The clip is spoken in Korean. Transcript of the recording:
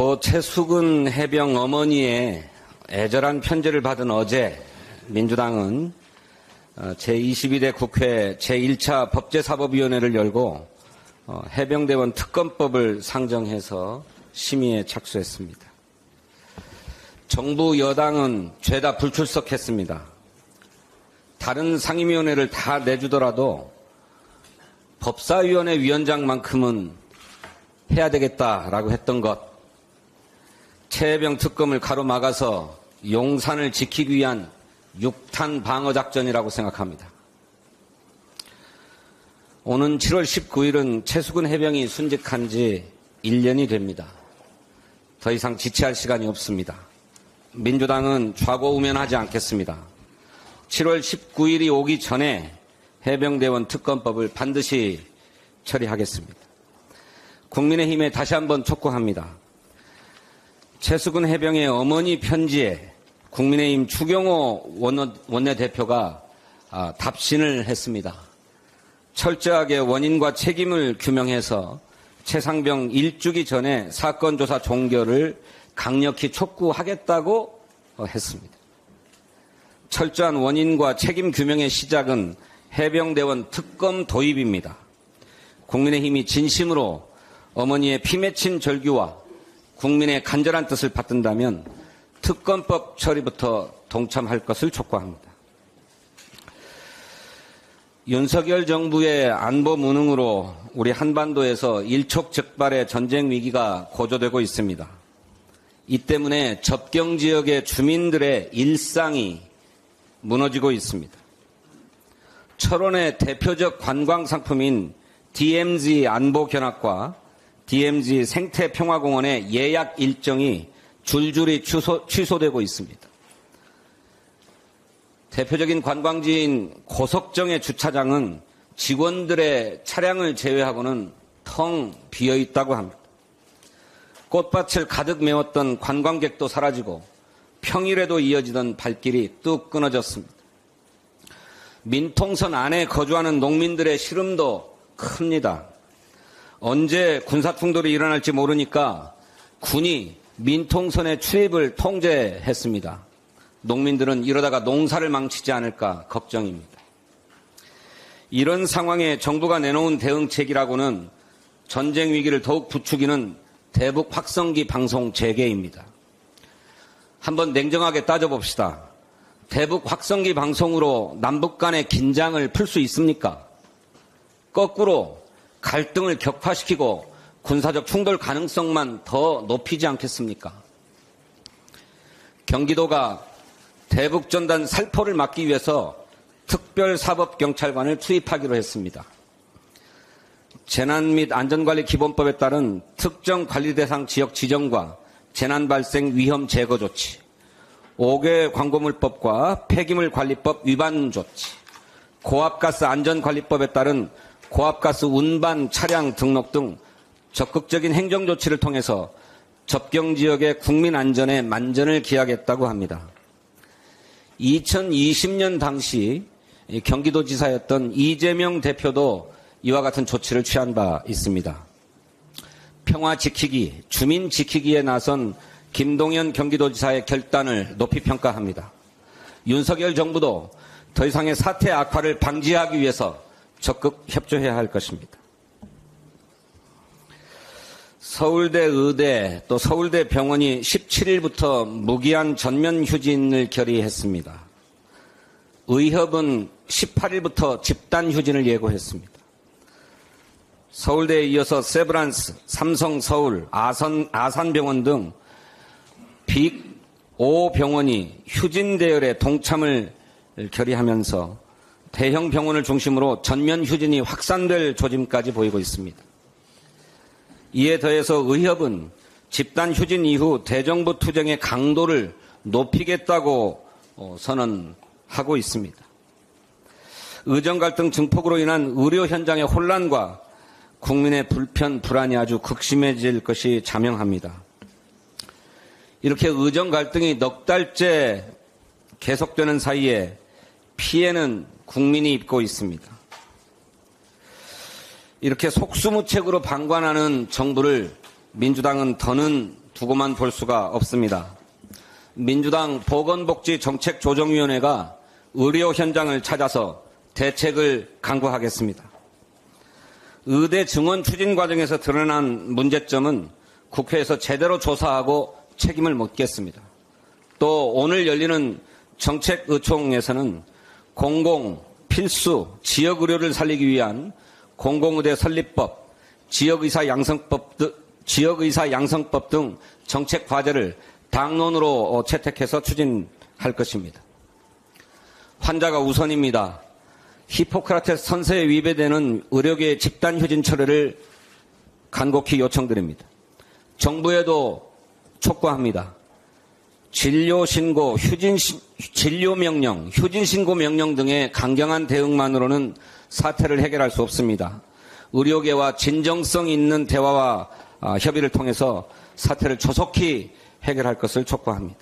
고 최수근 해병 어머니의 애절한 편지를 받은 어제 민주당은 제22대 국회 제1차 법제사법위원회를 열고 해병대원 특검법을 상정해서 심의에 착수했습니다. 정부 여당은 죄다 불출석했습니다. 다른 상임위원회를 다 내주더라도 법사위원회 위원장만큼은 해야 되겠다라고 했던 것, 최해병 특검을 가로막아서 용산을 지키기 위한 육탄 방어 작전이라고 생각합니다. 오는 7월 19일은 최수근 해병이 순직한 지 1년이 됩니다. 더 이상 지체할 시간이 없습니다. 민주당은 좌고우면하지 않겠습니다. 7월 19일이 오기 전에 해병대원 특검법을 반드시 처리하겠습니다. 국민의힘에 다시 한번 촉구합니다. 최수근 해병의 어머니 편지에 국민의힘 추경호 원내대표가 답신을 했습니다. 철저하게 원인과 책임을 규명해서 최상병 일주기 전에 사건 조사 종결을 강력히 촉구하겠다고 했습니다. 철저한 원인과 책임 규명의 시작은 해병대원 특검 도입입니다. 국민의힘이 진심으로 어머니의 피 맺힌 절규와 국민의 간절한 뜻을 받든다면 특검법 처리부터 동참할 것을 촉구합니다. 윤석열 정부의 안보 무능으로 우리 한반도에서 일촉즉발의 전쟁 위기가 고조되고 있습니다. 이 때문에 접경 지역의 주민들의 일상이 무너지고 있습니다. 철원의 대표적 관광 상품인 DMZ 안보 견학과 DMZ 생태평화공원의 예약 일정이 줄줄이 취소되고 있습니다. 대표적인 관광지인 고석정의 주차장은 직원들의 차량을 제외하고는 텅 비어 있다고 합니다. 꽃밭을 가득 메웠던 관광객도 사라지고 평일에도 이어지던 발길이 뚝 끊어졌습니다. 민통선 안에 거주하는 농민들의 시름도 큽니다. 언제 군사충돌이 일어날지 모르니까 군이 민통선의 출입을 통제했습니다. 농민들은 이러다가 농사를 망치지 않을까 걱정입니다. 이런 상황에 정부가 내놓은 대응책이라고는 전쟁 위기를 더욱 부추기는 대북 확성기 방송 재개입니다. 한번 냉정하게 따져봅시다. 대북 확성기 방송으로 남북 간의 긴장을 풀 수 있습니까? 거꾸로 갈등을 격화시키고 군사적 충돌 가능성만 더 높이지 않겠습니까? 경기도가 대북전단 살포를 막기 위해서 특별사법경찰관을 투입하기로 했습니다. 재난 및 안전관리기본법에 따른 특정 관리대상 지역 지정과 재난발생 위험 제거 조치, 5개 광고물법과 폐기물관리법 위반 조치, 고압가스 안전관리법에 따른 고압가스 운반 차량 등록 등 적극적인 행정조치를 통해서 접경지역의 국민 안전에 만전을 기하겠다고 합니다. 2020년 당시 경기도지사였던 이재명 대표도 이와 같은 조치를 취한 바 있습니다. 평화 지키기, 주민 지키기에 나선 김동연 경기도지사의 결단을 높이 평가합니다. 윤석열 정부도 더 이상의 사태 악화를 방지하기 위해서 적극 협조해야 할 것입니다. 서울대 의대 또 서울대 병원이 17일부터 무기한 전면 휴진을 결의했습니다. 의협은 18일부터 집단 휴진을 예고했습니다. 서울대에 이어서 세브란스, 삼성서울, 아산병원 등 빅 5병원이 휴진 대열에 동참을 결의하면서 대형 병원을 중심으로 전면 휴진이 확산될 조짐까지 보이고 있습니다. 이에 더해서 의협은 집단 휴진 이후 대정부 투쟁의 강도를 높이겠다고 선언하고 있습니다. 의정 갈등 증폭으로 인한 의료 현장의 혼란과 국민의 불편, 불안이 아주 극심해질 것이 자명합니다. 이렇게 의정 갈등이 넉 달째 계속되는 사이에 피해는 국민이 입고 있습니다. 이렇게 속수무책으로 방관하는 정부를 민주당은 더는 두고만 볼 수가 없습니다. 민주당 보건복지정책조정위원회가 의료 현장을 찾아서 대책을 강구하겠습니다. 의대 증원 추진 과정에서 드러난 문제점은 국회에서 제대로 조사하고 책임을 묻겠습니다. 또 오늘 열리는 정책의총에서는 공공, 필수, 지역의료를 살리기 위한 공공의대 설립법, 지역의사 양성법 등 정책 과제를 당론으로 채택해서 추진할 것입니다. 환자가 우선입니다. 히포크라테스 선서에 위배되는 의료계의 집단 휴진 처리를 간곡히 요청드립니다. 정부에도 촉구합니다. 진료신고, 진료명령, 휴진신고 명령 등의 강경한 대응만으로는 사태를 해결할 수 없습니다. 의료계와 진정성 있는 대화와 협의를 통해서 사태를 조속히 해결할 것을 촉구합니다.